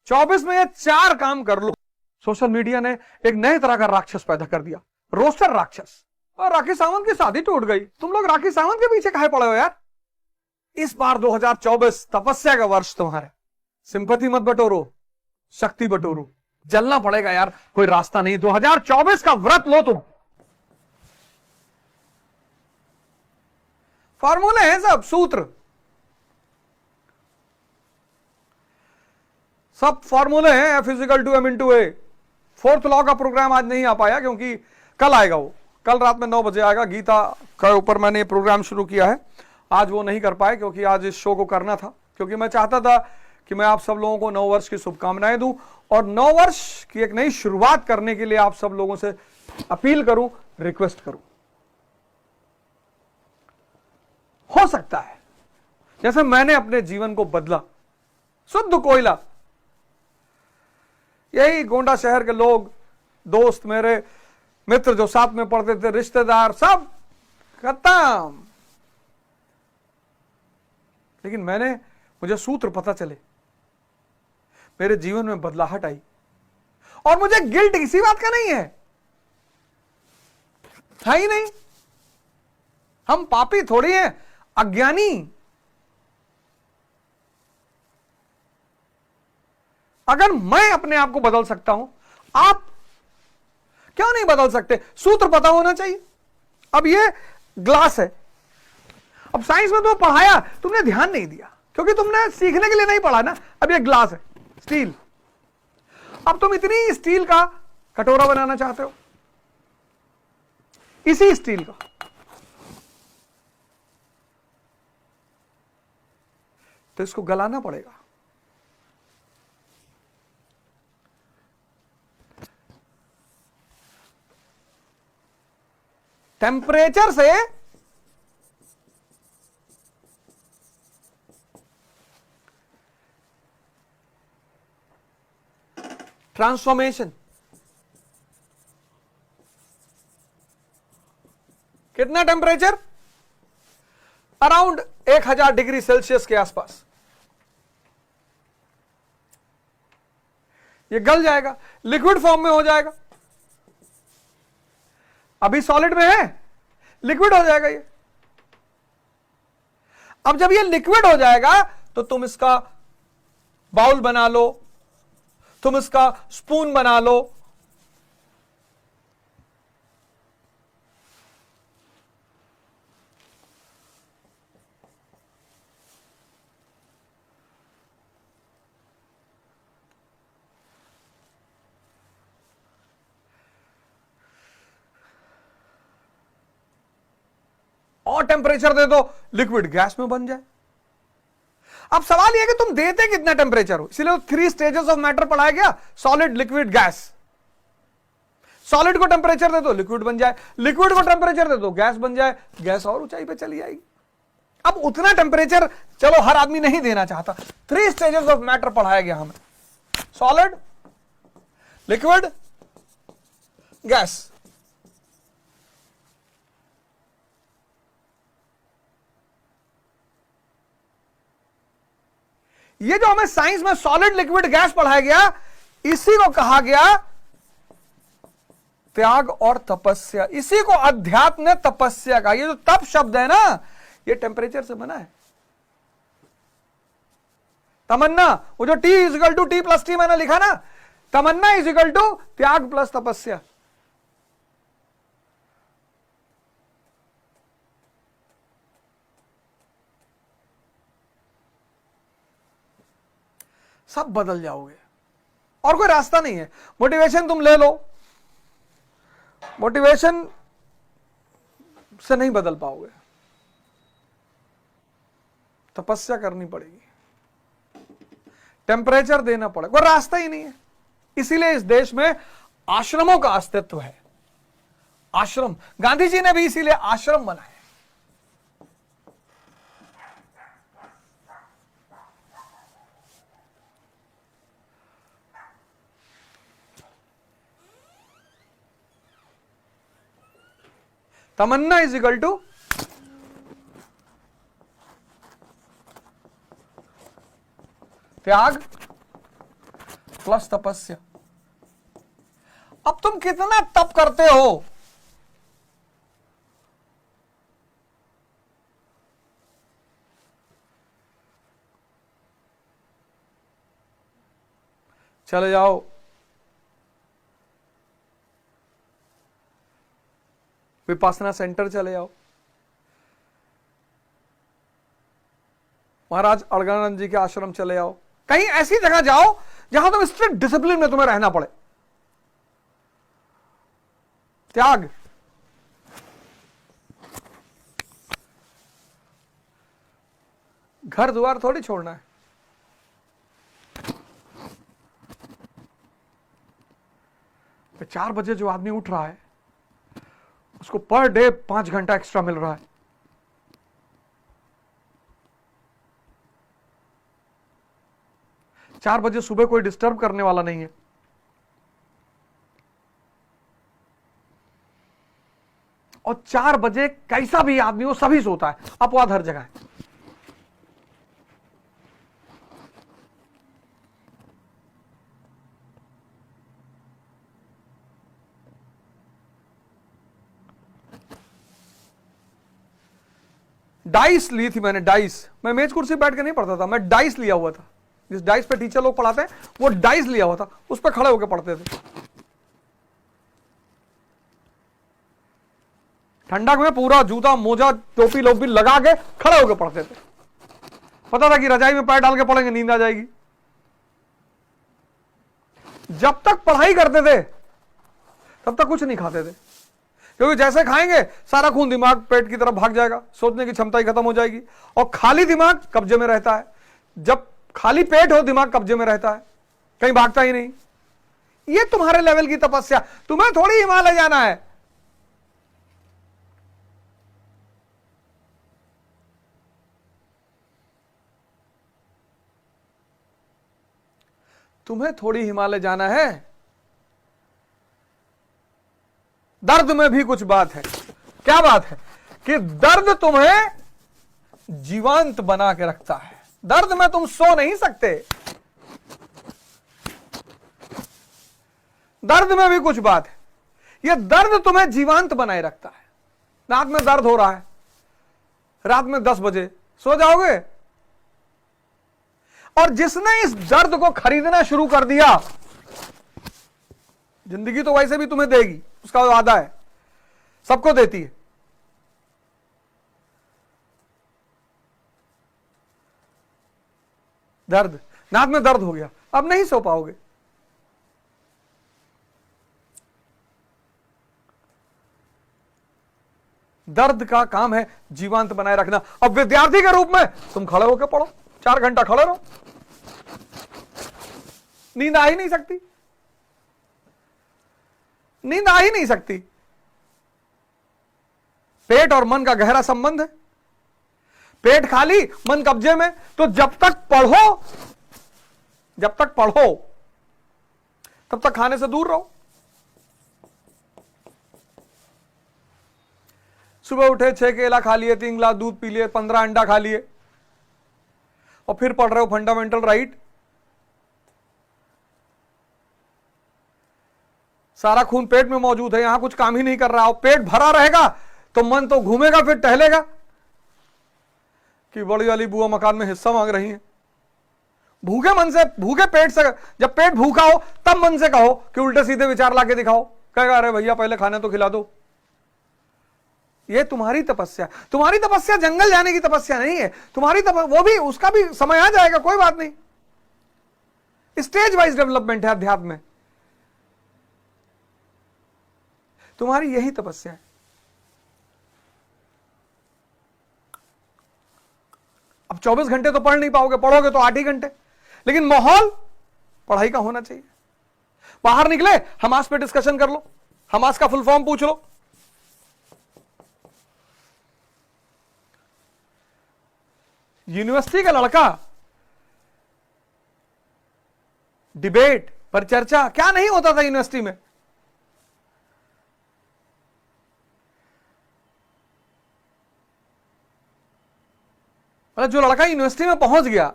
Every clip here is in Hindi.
24 में ये 4 काम कर लो। सोशल मीडिया ने एक नए तरह का राक्षस पैदा कर दिया, रोस्टर राक्षस। और राखी सावंत की शादी टूट गई। तुम लोग राखी सावंत के पीछे काहे पड़े हो यार? इस बार 2024 तपस्या का वर्ष तुम्हारे। सिंपैथी मत बटोरो, शक्ति बटोरो। जलना पड़ेगा यार, कोई रास्ता नहीं। 2024 का व्रत लो तुम। फॉर्मूले हैं सब, सूत्र, सब फॉर्मूले हैं। F = M × A। 4th law का प्रोग्राम आज नहीं आ पाया क्योंकि कल आएगा वो, कल रात में 9 बजे आएगा। गीता के ऊपर मैंने ये प्रोग्राम शुरू किया है, आज वो नहीं कर पाए क्योंकि आज इस शो को करना था, क्योंकि मैं चाहता था कि मैं आप सब लोगों को नव वर्ष की शुभकामनाएं दूं और नव वर्ष की एक नई शुरुआत करने के लिए आप सब लोगों से अपील करूं, रिक्वेस्ट करूं। हो सकता है जैसे मैंने अपने जीवन को बदला, शुद्ध कोयला, यही गोंडा शहर के लोग, दोस्त, मेरे मित्र जो साथ में पढ़ते थे, रिश्तेदार, सब खत्म। लेकिन मुझे सूत्र पता चले, मेरे जीवन में बदलाहट आई और मुझे गिल्ट किसी बात का नहीं है ही नहीं। हम पापी थोड़ी हैं, अज्ञानी। अगर मैं अपने आप को बदल सकता हूं, आप क्यों नहीं बदल सकते? सूत्र पता होना चाहिए। अब ये ग्लास है, अब साइंस में तुम्हें पढ़ाया, तुमने ध्यान नहीं दिया क्योंकि तुमने सीखने के लिए नहीं पढ़ा ना। अब ये ग्लास है, स्टील। अब तुम इतनी स्टील का कटोरा बनाना चाहते हो, इसी स्टील का। तो इसको गलाना पड़ेगा। टेम्परेचर से ट्रांसफॉर्मेशन, कितना टेम्परेचर? अराउंड 1000 डिग्री सेल्सियस के आसपास। ये गल जाएगा, लिक्विड फॉर्म में हो जाएगा। अभी सॉलिड में है, लिक्विड हो जाएगा ये। अब जब ये लिक्विड हो जाएगा तो तुम इसका बाउल बना लो, तुम इसका स्पून बना लो, और टेम्परेचर दे दो, लिक्विड गैस में बन जाए। अब सवाल यह कि तुम देते कितना टेम्परेचर हो, इसीलिए 3 स्टेजेस ऑफ मैटर पढ़ाया गया, सॉलिड, लिक्विड, गैस। सॉलिड को टेम्परेचर दे दो, लिक्विड बन जाए, लिक्विड को टेम्परेचर दे दो, गैस बन जाए, गैस और ऊंचाई पे चली जाएगी। अब उतना टेम्परेचर चलो हर आदमी नहीं देना चाहता। 3 स्टेजेस ऑफ मैटर पढ़ाया गया हमें, सॉलिड, लिक्विड, गैस। ये जो हमें साइंस में सॉलिड, लिक्विड, गैस पढ़ाया गया, इसी को कहा गया त्याग और तपस्या। इसी को अध्यात्म ने तपस्या का, ये जो तप शब्द है ना, ये टेम्परेचर से बना है। तमन्ना, वो जो T = T + T मैंने लिखा ना, तमन्ना = त्याग प्लस तपस्या। सब बदल जाओगे और कोई रास्ता नहीं है। मोटिवेशन तुम ले लो, मोटिवेशन से नहीं बदल पाओगे, तपस्या करनी पड़ेगी, टेम्परेचर देना पड़ेगा, कोई रास्ता ही नहीं है। इसीलिए इस देश में आश्रमों का अस्तित्व है। आश्रम, गांधी जी ने भी इसीलिए आश्रम बनाए। तमन्ना = त्याग प्लस तपस्या। अब तुम कितना तप करते हो? चले जाओ विपासना सेंटर, चले जाओ महाराज अड़गानंद जी के आश्रम चले जाओ, कहीं ऐसी जगह जाओ जहां तुम स्ट्रिक्ट डिसिप्लिन में तुम्हें रहना पड़े। त्याग, घर द्वार थोड़ी छोड़ना है। तो 4 बजे जो आदमी उठ रहा है उसको पर डे 5 घंटा एक्स्ट्रा मिल रहा है। चार बजे सुबह कोई डिस्टर्ब करने वाला नहीं है। और 4 बजे कैसा भी आदमी हो सभी सोता है, अपवाद हर जगह है। डाइस ली थी मैंने, डाइस। मैं मेज कुर्सी बैठ के नहीं पढ़ता था, मैं डाइस लिया हुआ था। जिस डाइस पे टीचर लोग पढ़ाते हैं वो डाइस लिया हुआ था, उस पर खड़े होकर पढ़ते थे। ठंडक में पूरा जूता मोजा टोपी लोपी लगा के खड़े होकर पढ़ते थे। पता था कि रजाई में पैर डाल के पढ़ेंगे नींद आ जाएगी। जब तक पढ़ाई करते थे तब तक कुछ नहीं खाते थे, क्योंकि जैसे खाएंगे सारा खून दिमाग पेट की तरफ भाग जाएगा, सोचने की क्षमता ही खत्म हो जाएगी। और खाली दिमाग कब्जे में रहता है। जब खाली पेट हो दिमाग कब्जे में रहता है, कहीं भागता ही नहीं। ये तुम्हारे लेवल की तपस्या। तुम्हें थोड़ी हिमालय जाना है। तुम्हें थोड़ी हिमालय जाना है। दर्द में भी कुछ बात है। क्या बात है? कि दर्द तुम्हें जीवंत बना के रखता है। दर्द में तुम सो नहीं सकते। दर्द में भी कुछ बात है। यह दर्द तुम्हें जीवंत बनाए रखता है। रात में दर्द हो रहा है, रात में 10 बजे सो जाओगे। और जिसने इस दर्द को खरीदना शुरू कर दिया, जिंदगी तो वैसे भी तुम्हें देगी, उसका वादा है, सबको देती है। दर्द, नाक में दर्द हो गया, अब नहीं सो पाओगे। दर्द का काम है जीवंत बनाए रखना। अब विद्यार्थी के रूप में तुम खड़े होकर पढ़ो, 4 घंटा खड़े रहो, नींद आ ही नहीं सकती। नींद आ ही नहीं सकती। पेट और मन का गहरा संबंध है। पेट खाली, मन कब्जे में। तो जब तक पढ़ो तब तक खाने से दूर रहो। सुबह उठे 6 केला खा लिए, 3 गिलास दूध पी लिए, 15 अंडा खा लिए, और फिर पढ़ रहे हो फंडामेंटल राइट। सारा खून पेट में मौजूद है, यहां कुछ काम ही नहीं कर रहा हो। पेट भरा रहेगा तो मन तो घूमेगा, फिर टहलेगा कि बड़ी वाली बुआ मकान में हिस्सा मांग रही है। भूखे मन से, भूखे पेट से, जब पेट भूखा हो तब मन से कहो कि उल्टे सीधे विचार लाके दिखाओ। कहेगा अरे भैया पहले खाना तो खिला दो। ये तुम्हारी तपस्या। तुम्हारी तपस्या जंगल जाने की तपस्या नहीं है। तुम्हारी वो भी, उसका भी समय आ जाएगा, कोई बात नहीं। स्टेज वाइज डेवलपमेंट है अध्यात्म में। तुम्हारी यही तपस्या है। अब 24 घंटे तो पढ़ नहीं पाओगे, पढ़ोगे तो 8 ही घंटे, लेकिन माहौल पढ़ाई का होना चाहिए। बाहर निकले, हमास पे डिस्कशन कर लो, हमास का फुल फॉर्म पूछ लो। यूनिवर्सिटी का लड़का डिबेट पर चर्चा, क्या नहीं होता था यूनिवर्सिटी में। जो लड़का यूनिवर्सिटी में पहुंच गया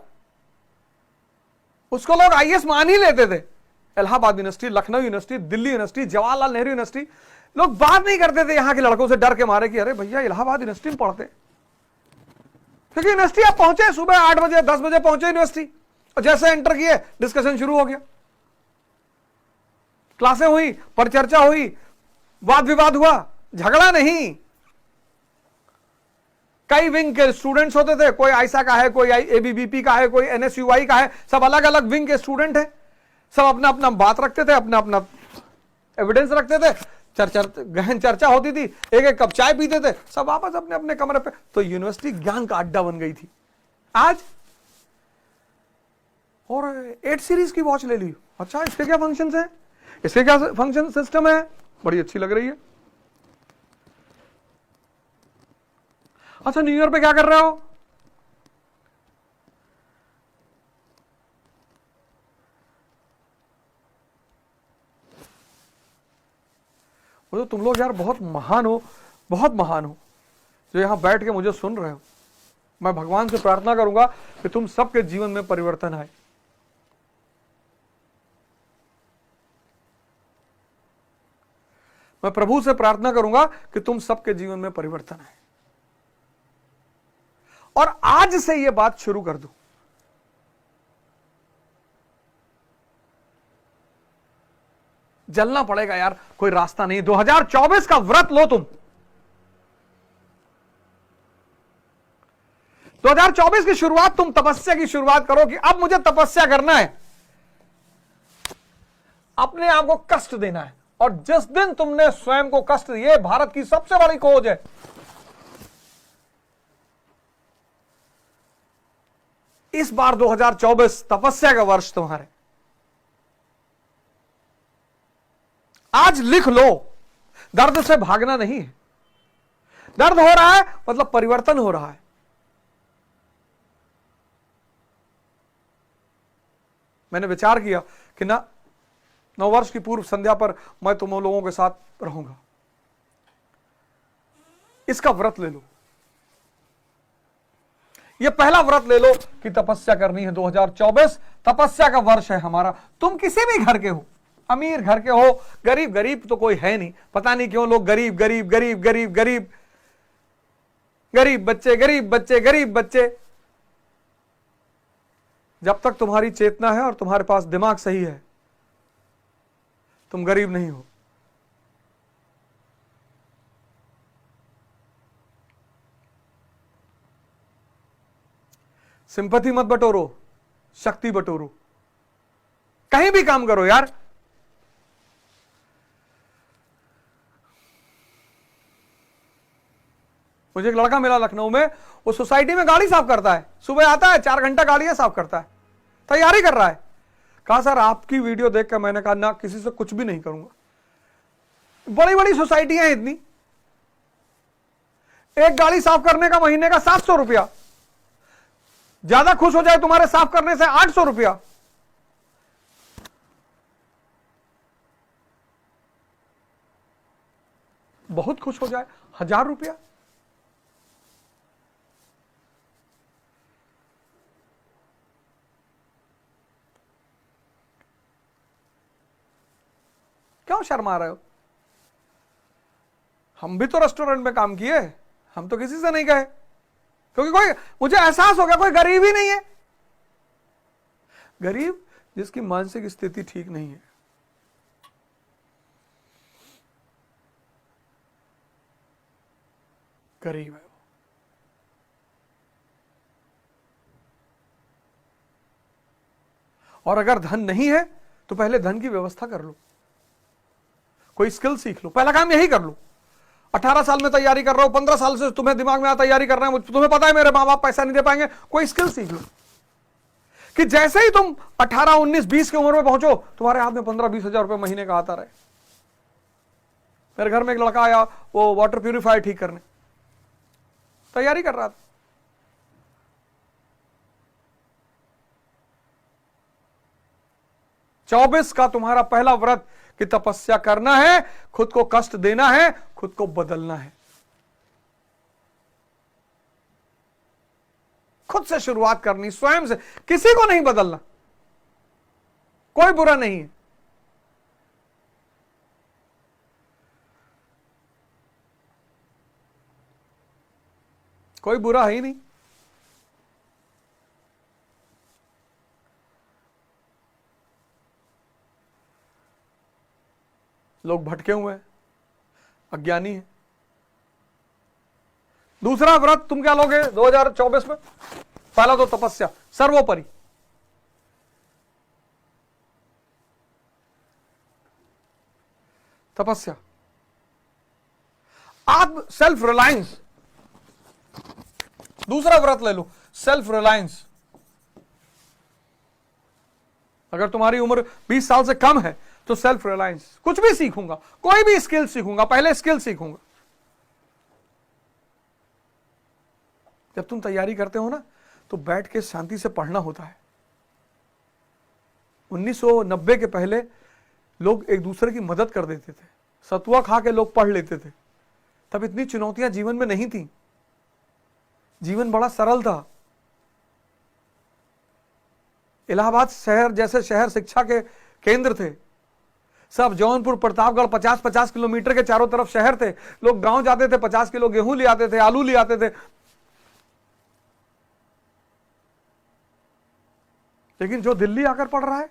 उसको लोग आईएएस मान ही लेते थे, Allahabad university, Lucknow university, Delhi university, Jawaharlal Nehru university, लोग बात नहीं करते थे यहां के लड़कों से डर के मारे कि अरे भैया इलाहाबाद यूनिवर्सिटी में पढ़ते, क्योंकि यूनिवर्सिटी आप पहुंचे सुबह 8 बजे 10 बजे पहुंचे यूनिवर्सिटी, और जैसे एंटर किए डिस्कशन शुरू हो गया, क्लासें हुई, परिचर्चा हुई, वाद विवाद हुआ, झगड़ा नहीं। कई विंग के स्टूडेंट्स होते थे, कोई आईसा का है, कोई एबीवीपी का है, कोई एनएसयूआई का है, सब अलग अलग विंग के स्टूडेंट हैं, सब अपना अपना बात रखते थे, अपना अपना एविडेंस रखते थे, गहन चर्चा होती थी, एक एक कप चाय पीते थे, सब वापस अपने अपने कमरे पे। तो यूनिवर्सिटी ज्ञान का अड्डा बन गई थी। आज और 8 सीरीज की वॉच ले ली, अच्छा इसके क्या फंक्शंस है, इसके क्या फंक्शन सिस्टम है, बड़ी अच्छी लग रही है। अच्छा न्यू ईयर पे क्या कर रहे हो, तो तुम लोग यार बहुत महान हो, बहुत महान हो जो यहां बैठ के मुझे सुन रहे हो। मैं भगवान से प्रार्थना करूंगा कि तुम सबके जीवन में परिवर्तन आए। मैं प्रभु से प्रार्थना करूंगा कि तुम सबके जीवन में परिवर्तन आए, और आज से यह बात शुरू कर दो। जलना पड़ेगा यार, कोई रास्ता नहीं। 2024 का व्रत लो तुम। 2024 की शुरुआत तुम तपस्या की शुरुआत करो कि अब मुझे तपस्या करना है, अपने आप को कष्ट देना है। और जिस दिन तुमने स्वयं को कष्ट दिए, भारत की सबसे बड़ी खोज है, इस बार 2024 तपस्या का वर्ष तुम्हारे। आज लिख लो, दर्द से भागना नहीं है। दर्द हो रहा है मतलब परिवर्तन हो रहा है। मैंने विचार किया कि ना नववर्ष की पूर्व संध्या पर मैं तुम लोगों के साथ रहूंगा। इसका व्रत ले लो, यह पहला व्रत ले लो कि तपस्या करनी है। 2024 तपस्या का वर्ष है हमारा। तुम किसी भी घर के हो, अमीर घर के हो, गरीब, गरीब तो कोई है नहीं, पता नहीं क्यों लोग गरीब गरीब गरीब गरीब गरीब, गरीब बच्चे गरीब बच्चे गरीब बच्चे। जब तक तुम्हारी चेतना है और तुम्हारे पास दिमाग सही है, तुम गरीब नहीं हो। सिंपैथी मत बटोरो, शक्ति बटोरो। कहीं भी काम करो यार। मुझे एक लड़का मिला लखनऊ में, वो सोसाइटी में गाड़ी साफ करता है, सुबह आता है 4 घंटा गाड़ियां साफ करता है, तैयारी कर रहा है। कहा सर आपकी वीडियो देखकर मैंने कहा ना किसी से कुछ भी नहीं करूंगा। बड़ी बड़ी सोसाइटियां हैं इतनी, एक गाड़ी साफ करने का महीने का 700 रुपया, ज्यादा खुश हो जाए तुम्हारे साफ करने से 800 रुपया। बहुत खुश हो जाए 1000 रुपया। क्यों शर्मा रहे हो? हम भी तो रेस्टोरेंट में काम किए, हम तो किसी से नहीं गए, क्योंकि कोई मुझे एहसास हो गया कोई गरीब ही नहीं है। गरीब जिसकी मानसिक स्थिति ठीक नहीं है। गरीब है वो। और अगर धन नहीं है तो पहले धन की व्यवस्था कर लो, कोई स्किल सीख लो। पहला काम यही कर लो। 18 साल में तैयारी कर रहा हूं, 15 साल से तुम्हें दिमाग में तैयारी कर रहे हैं, तुम्हें पता है मेरे माँ बाप पैसा नहीं दे पाएंगे, कोई स्किल सीख लो कि जैसे ही तुम 18, 19, 20 की उम्र में पहुंचो, तुम्हारे हाथ में 15-20 हजार रुपए महीने का आता रहे। मेरे घर में एक लड़का आया, वो वाटर प्यूरिफायर ठीक करने तैयारी कर रहा था। चौबीस का तुम्हारा पहला व्रत कि तपस्या करना है, खुद को कष्ट देना है, खुद को बदलना है। खुद से शुरुआत करनी, स्वयं से, किसी को नहीं बदलना। कोई बुरा नहीं है, कोई बुरा है ही नहीं। लोग भटके हुए हैं, अज्ञानी हैं। दूसरा व्रत तुम क्या लोगे 2024 में? पहला तो तपस्या सर्वोपरि। तपस्या, आत्म सेल्फ रिलायंस। दूसरा व्रत ले लो, सेल्फ रिलायंस। अगर तुम्हारी उम्र 20 साल से कम है तो सेल्फ रिलायंस। कुछ भी सीखूंगा, कोई भी स्किल सीखूंगा, पहले स्किल सीखूंगा। जब तुम तैयारी करते हो ना तो बैठ के शांति से पढ़ना होता है। 1990 के पहले लोग एक दूसरे की मदद कर देते थे, सतुआ खा के लोग पढ़ लेते थे। तब इतनी चुनौतियां जीवन में नहीं थी, जीवन बड़ा सरल था। इलाहाबाद शहर जैसे शहर शिक्षा के केंद्र थे। सब जौनपुर, प्रतापगढ़ 50-50 किलोमीटर के चारों तरफ शहर थे। लोग गांव जाते थे, 50 किलो गेहूं ले आते थे, आलू ले आते थे। लेकिन जो दिल्ली आकर पढ़ रहा है,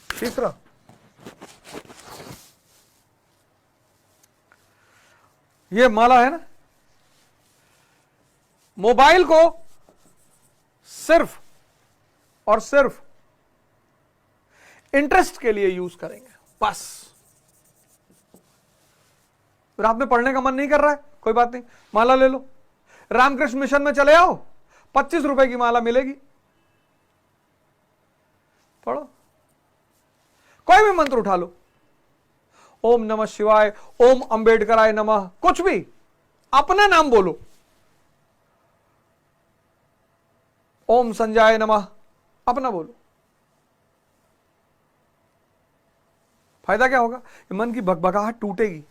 तीसरा, ये माला है ना, मोबाइल को सिर्फ और सिर्फ इंटरेस्ट के लिए यूज करेंगे, बस। रात में पढ़ने का मन नहीं कर रहा है, कोई बात नहीं, माला ले लो। रामकृष्ण मिशन में चले आओ, 25 रुपए की माला मिलेगी, पढ़ो। कोई भी मंत्र उठा लो, ओम नमः शिवाय, ओम अंबेडकराय नमः, कुछ भी, अपना नाम बोलो। ओम संजय नमः, अपना बोलो। फायदा क्या होगा? मन की भगभगाहट टूटेगी,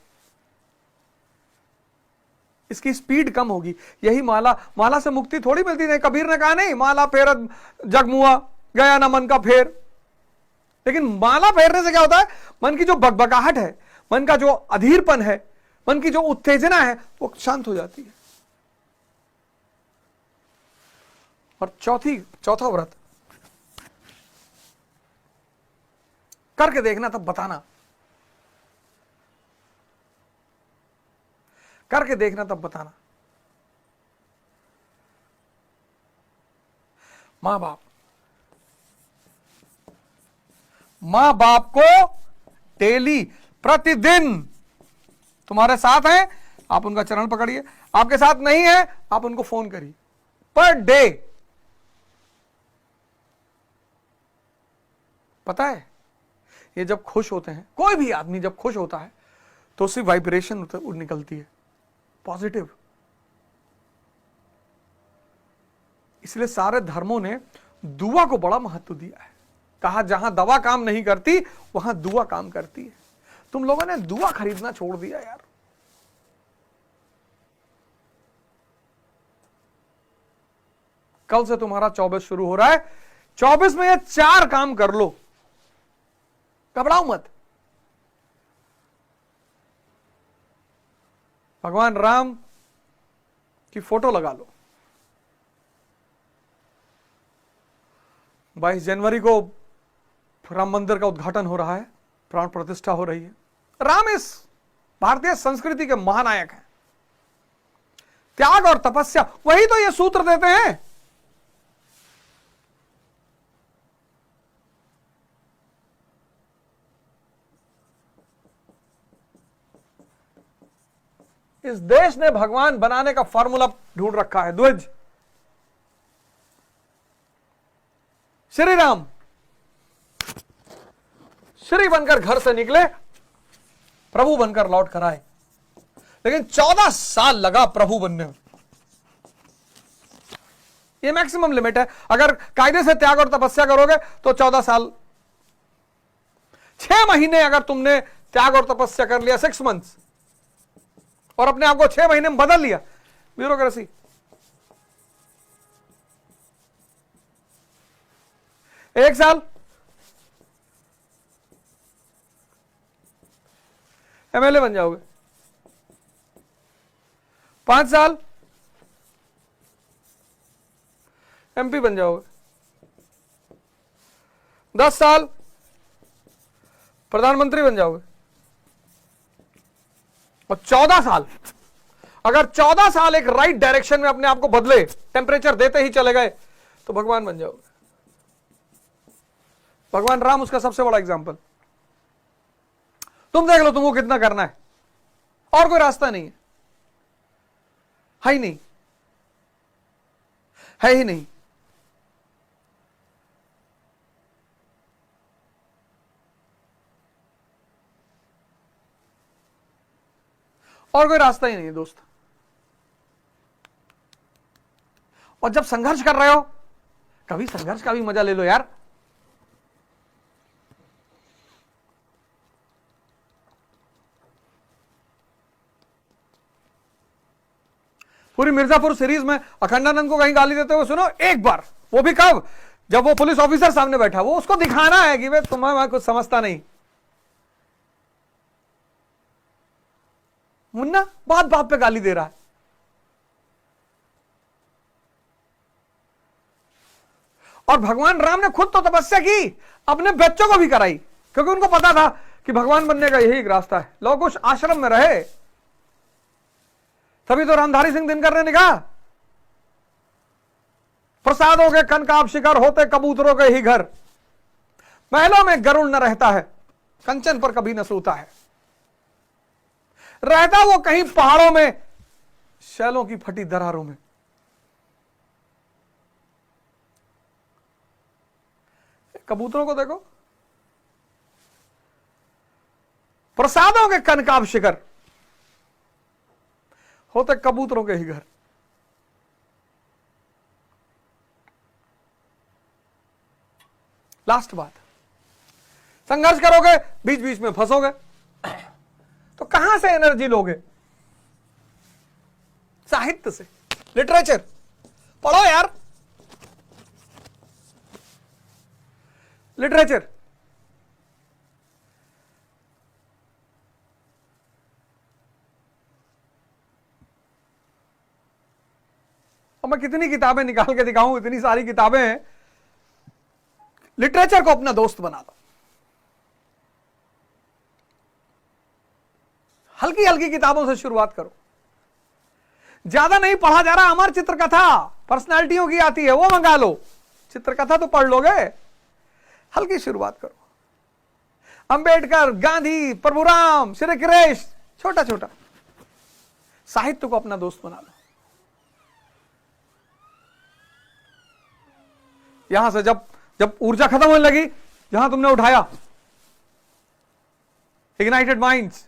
इसकी स्पीड कम होगी। यही माला से मुक्ति थोड़ी मिलती नहीं। कबीर ने कहा नहीं, माला फेरत जगमुआ गया ना मन का फेर। लेकिन माला फेरने से क्या होता है? मन की जो भगभगाहट है, मन का जो अधीरपन है, मन की जो उत्तेजना है, वो शांत हो जाती है। और चौथा व्रत करके देखना, तब बताना। करके देखना, तब बताना। मां बाप को डेली, प्रतिदिन तुम्हारे साथ हैं, आप उनका चरण पकड़िए। आपके साथ नहीं है, आप उनको फोन करिए, पर डे। पता है, ये जब खुश होते हैं, कोई भी आदमी जब खुश होता है तो उसकी वाइब्रेशन निकलती है पॉजिटिव। इसलिए सारे धर्मों ने दुआ को बड़ा महत्व दिया है। कहा जहां दवा काम नहीं करती वहां दुआ काम करती है। तुम लोगों ने दुआ खरीदना छोड़ दिया यार। कल से तुम्हारा 24 शुरू हो रहा है। 24 में ये 4 काम कर लो, घबराओ मत। भगवान राम की फोटो लगा लो। 22 जनवरी को राम मंदिर का उद्घाटन हो रहा है, प्राण प्रतिष्ठा हो रही है। राम इस भारतीय संस्कृति के महानायक हैं। त्याग और तपस्या, वही तो ये सूत्र देते हैं। इस देश ने भगवान बनाने का फॉर्मूला ढूंढ रखा है, ध्वज। श्री राम श्री बनकर घर से निकले, प्रभु बनकर लौट कर आए। लेकिन 14 साल लगा प्रभु बनने में। यह मैक्सिमम लिमिट है। अगर कायदे से त्याग और तपस्या करोगे तो 14 साल। 6 महीने अगर तुमने त्याग और तपस्या कर लिया, 6 मंथ्स, और अपने आप को 6 महीने में बदल लिया, ब्यूरोक्रेसी 1 साल एमएलए बन जाओगे, 5 साल एमपी बन जाओगे, 10 साल प्रधानमंत्री बन जाओगे, और 14 साल, अगर 14 साल एक राइट डायरेक्शन में अपने आप को बदले, टेम्परेचर देते ही चले गए, तो भगवान बन जाओगे। भगवान राम उसका सबसे बड़ा एग्जाम्पल। तुम देख लो तुमको कितना करना है, और कोई रास्ता नहीं है ही नहीं, है ही नहीं। और कोई रास्ता ही नहीं है दोस्त। और जब संघर्ष कर रहे हो, कभी संघर्ष का भी मजा ले लो यार। पूरी मिर्जापुर सीरीज में अखंडानंद को कहीं गाली देते हुए सुनो एक बार, वो भी कब, जब वो पुलिस ऑफिसर सामने बैठा, वो उसको दिखाना है कि वे तुम्हें मैं कुछ समझता नहीं। मुन्ना बात बात पे गाली दे रहा है। और भगवान राम ने खुद तो तपस्या की, अपने बच्चों को भी कराई, क्योंकि उनको पता था कि भगवान बनने का यही एक रास्ता है, लोग उस आश्रम में रहे। तभी तो रामधारी सिंह दिनकर ने लिखा, प्रसादों के कनकाब शिखर होते कबूतरों के ही घर, महलों में गरुड़ न रहता है, कंचन पर कभी न सोता है, रहता वो कहीं पहाड़ों में, शैलों की फटी दरारों में। कबूतरों को देखो, प्रसादों के कनकाब शिखर होते कबूतरों के ही घर। लास्ट बात, संघर्ष करोगे, बीच बीच में फंसोगे, तो कहां से एनर्जी लोगे? साहित्य से, लिटरेचर पढ़ो यार, लिटरेचर। और मैं कितनी किताबें निकाल के दिखाऊं, इतनी सारी किताबें हैं। लिटरेचर को अपना दोस्त बना दो, हल्की हल्की किताबों से शुरुआत करो। ज्यादा नहीं पढ़ा जा रहा, अमर चित्रकथा पर्सनालिटियों की आती है, वो मंगा लो, चित्रकथा तो पढ़ लोगे। हल्की शुरुआत करो, अंबेडकर, गांधी, प्रभुराम, श्री कृष्ण, छोटा छोटा। साहित्य को अपना दोस्त बना लो। यहां से जब जब ऊर्जा खत्म होने लगी, जहां तुमने उठाया, इग्नाइटेड माइंड्स,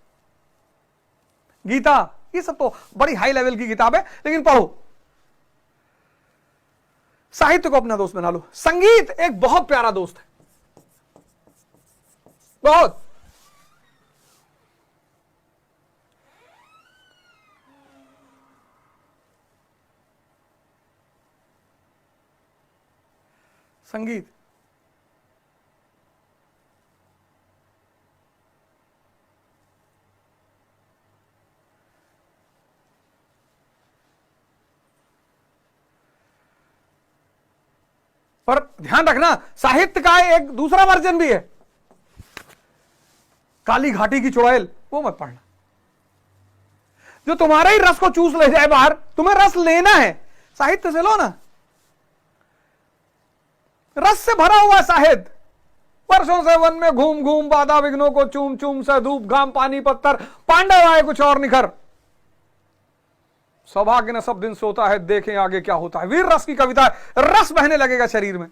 गीता, ये सब तो बड़ी हाई लेवल की किताब है, लेकिन पढ़ो। साहित्य को अपना दोस्त बना लो। संगीत एक बहुत प्यारा दोस्त है, बहुत। संगीत पर ध्यान रखना, साहित्य का एक दूसरा वर्जन भी है, काली घाटी की चुड़ैल, वो मत पढ़ना, जो तुम्हारे ही रस को चूस ले जाए बाहर। तुम्हें रस लेना है, साहित्य से लो ना, रस से भरा हुआ साहित्य। वर्षों से वन में घूम घूम बाधा विघ्नों को चूम चूम से धूप घाम पानी पत्थर, पांडव आए कुछ और निखर, सौभाग्य न सब दिन सोता है, देखें आगे क्या होता है। वीर रस की कविता है, रस बहने लगेगा शरीर में।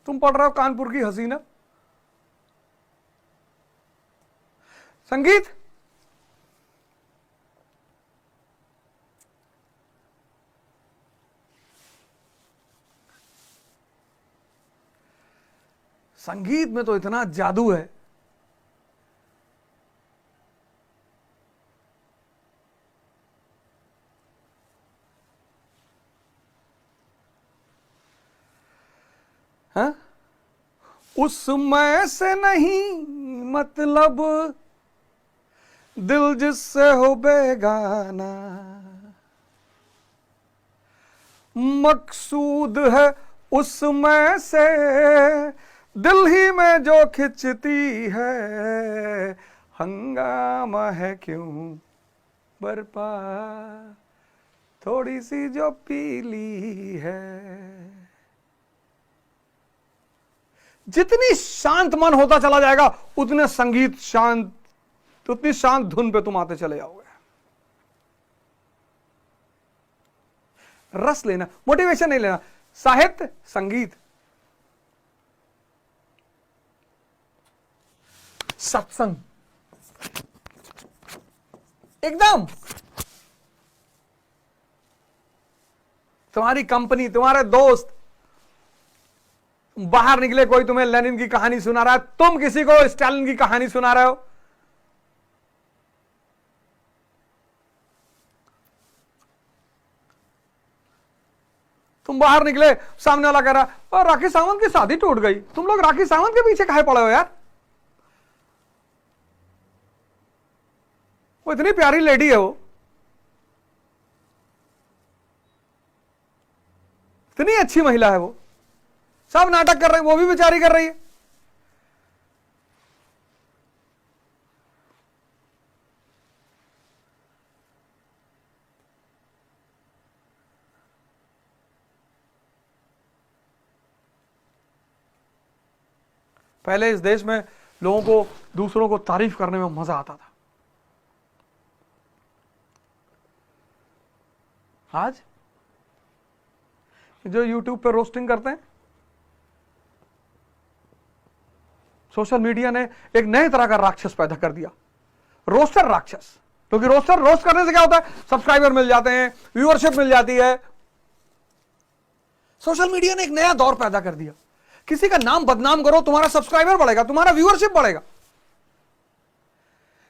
तुम पढ़ रहे हो कानपुर की हसीना। संगीत संगीत में तो इतना जादू है। उस मैं से नहीं मतलब, दिल जिससे हो बेगाना, मकसूद है उस मैं से दिल ही में जो खिंचती है, हंगामा है क्यों बरपा थोड़ी सी जो पीली है। जितनी शांत मन होता चला जाएगा उतने संगीत शांत, उतनी शांत धुन पे तुम आते चले जाओगे। रस लेना, मोटिवेशन नहीं लेना, साहित्य संगीत सत्संग एकदम तुम्हारी कंपनी, तुम्हारे दोस्त, बाहर निकले कोई तुम्हें लेनिन की कहानी सुना रहा है, तुम किसी को स्टालिन की कहानी सुना रहे हो, तुम बाहर निकले सामने वाला कह रहा और राखी सावंत की शादी टूट गई, तुम लोग राखी सावंत के पीछे काहे पड़े हो यार, वो इतनी प्यारी लेडी है, वो इतनी अच्छी महिला है, वो सब नाटक कर रहे हैं, वो भी बेचारी कर रही है। पहले इस देश में लोगों को दूसरों को तारीफ करने में मजा आता था, आज जो YouTube पे रोस्टिंग करते हैं, सोशल मीडिया ने एक नए तरह का राक्षस पैदा कर दिया, रोस्टर राक्षस। क्योंकि रोस्टर रोस्ट करने से क्या होता है, सब्सक्राइबर मिल जाते हैं, व्यूअरशिप मिल जाती है। सोशल मीडिया ने एक नया दौर पैदा कर दिया, किसी का नाम बदनाम करो, तुम्हारा सब्सक्राइबर बढ़ेगा, तुम्हारा व्यूअरशिप बढ़ेगा।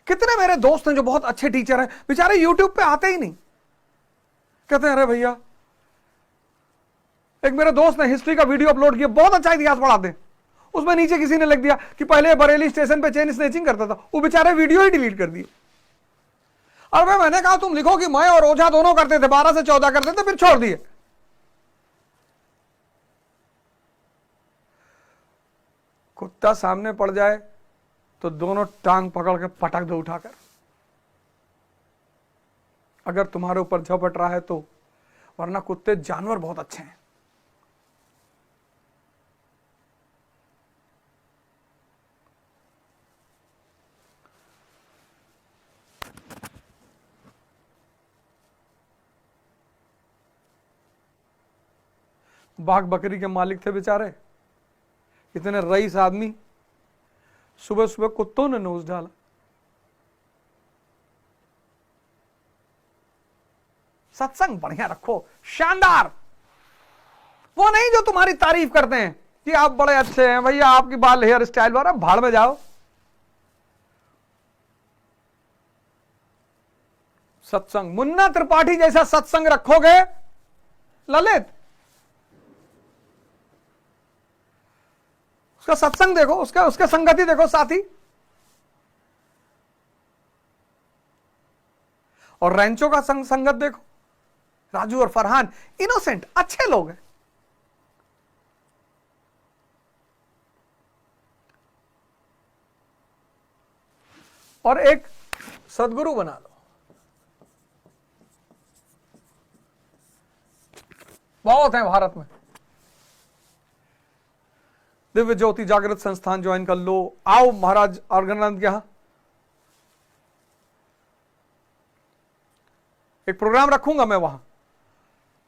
कितने मेरे दोस्त हैं जो बहुत अच्छे टीचर हैं, बेचारे YouTube पे आते ही नहीं, कहते हैं अरे भैया, एक मेरे दोस्त ने हिस्ट्री का वीडियो अपलोड किया, बहुत अच्छा इतिहास पढ़ाते हैं, उसमें नीचे किसी ने लिख दिया कि पहले बरेली स्टेशन पे चेन स्नेचिंग करता था, वो बेचारे वीडियो ही डिलीट कर दिए। और मैंने कहा तुम लिखो कि मैं और ओझा दोनों करते थे, 12 से 14 करते थे, फिर छोड़ दिए। कुत्ता सामने पड़ जाए तो दोनों टांग पकड़ के पटक दो उठाकर, अगर तुम्हारे ऊपर झपट रहा है तो, वरना कुत्ते जानवर बहुत अच्छे हैं। बाघ बकरी के मालिक थे बेचारे, इतने रईस आदमी, सुबह सुबह कुत्तों ने नोच डाला। सत्संग बढ़िया रखो, शानदार, वो नहीं जो तुम्हारी तारीफ करते हैं कि आप बड़े अच्छे हैं भैया, आपकी बाल हेयर स्टाइल वाला, भाड़ में जाओ। सत्संग, मुन्ना त्रिपाठी जैसा सत्संग रखोगे ललित, उसका सत्संग देखो, उसका संगति देखो साथी, और रैंचो का संगत देखो, राजू और फरहान इनोसेंट अच्छे लोग हैं। और एक सदगुरु बना लो, बहुत है भारत में। दिव्य ज्योति जागृत संस्थान ज्वाइन कर लो, आओ महाराज अर्गनानंद के यहां एक प्रोग्राम रखूंगा मैं, वहां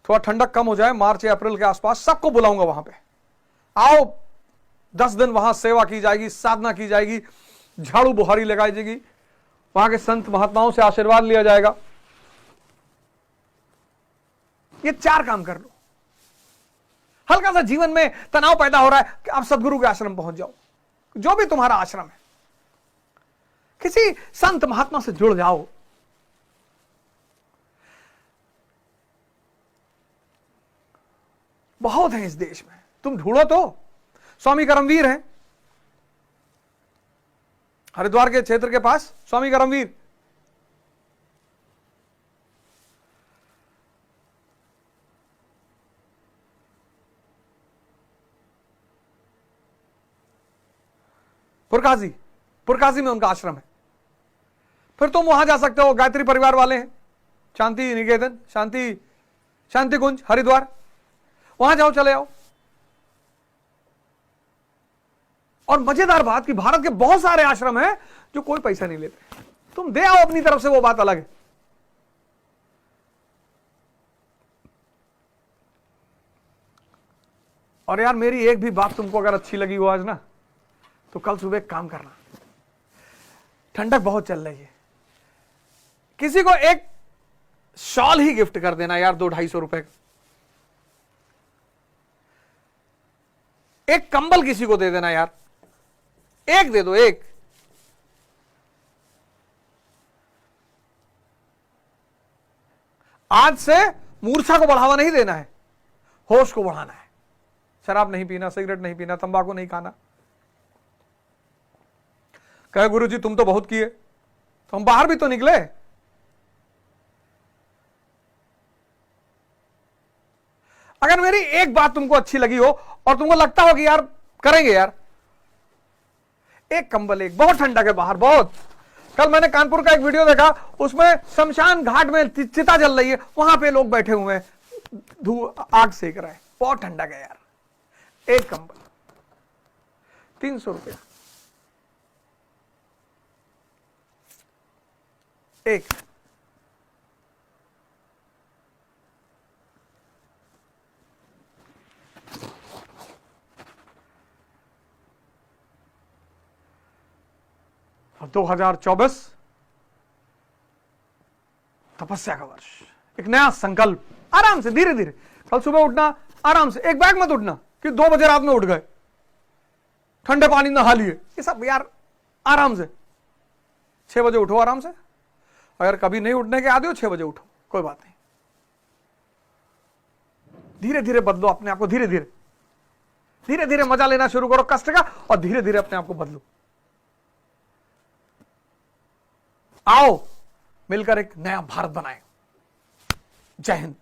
थोड़ा ठंडक कम हो जाए, मार्च या अप्रैल के आसपास सबको बुलाऊंगा वहां पे, आओ 10 दिन वहां सेवा की जाएगी, साधना की जाएगी, झाड़ू बुहारी लगाई जाएगी, वहां के संत महात्माओं से आशीर्वाद लिया जाएगा। ये 4 काम कर लो। हल्का सा जीवन में तनाव पैदा हो रहा है कि आप सदगुरु के आश्रम पहुंच जाओ, जो भी तुम्हारा आश्रम है, किसी संत महात्मा से जुड़ जाओ। बहुत है इस देश में, तुम ढूंढो तो। स्वामी करमवीर हैं, हरिद्वार के क्षेत्र के पास स्वामी करमवीर। पुरकाजी में उनका आश्रम है। फिर तुम वहां जा सकते हो, गायत्री परिवार वाले हैं, शांति निकेतन, शांति कुंज हरिद्वार, वहां जाओ, चले आओ। और मजेदार बात कि भारत के बहुत सारे आश्रम हैं जो कोई पैसा नहीं लेते, तुम दे आओ अपनी तरफ से, वो बात अलग है। और यार मेरी एक भी बात तुमको अगर अच्छी लगी हो आज ना, तो कल सुबह काम करना। ठंडक बहुत चल रही है, किसी को एक शॉल ही गिफ्ट कर देना यार, 200-250 रुपए का। एक कंबल किसी को दे देना यार, एक दे दो, एक। आज से मूर्छा को बढ़ावा नहीं देना है, होश को बढ़ाना है। शराब नहीं पीना, सिगरेट नहीं पीना, तंबाकू नहीं खाना। कहे गुरुजी तुम तो बहुत किए, तो हम बाहर भी तो निकले। अगर मेरी एक बात तुमको अच्छी लगी हो और तुमको लगता हो कि यार करेंगे यार, एक कंबल, एक, बहुत ठंडा है बाहर बहुत। कल मैंने कानपुर का एक वीडियो देखा, उसमें शमशान घाट में चिता जल रही है, वहां पे लोग बैठे हुए हैं, आग सेक रहे हैं, बहुत ठंडा है यार। एक कंबल 300 रुपया, एक। और 2024 तपस्या का वर्ष, एक नया संकल्प। आराम से, धीरे धीरे, कल सुबह उठना आराम से, एक बैग मत उठना कि 2 बजे रात में उठ गए, ठंडे पानी नहा लिए, ये सब यार आराम से। 6 बजे उठो आराम से, अगर कभी नहीं उठने के आदि हो 6 बजे उठो, कोई बात नहीं। धीरे धीरे बदलो अपने आप को, धीरे धीरे, धीरे धीरे मजा लेना शुरू करो कष्ट का, और धीरे धीरे अपने आप को बदलो। आओ मिलकर एक नया भारत बनाएं। जय हिंद।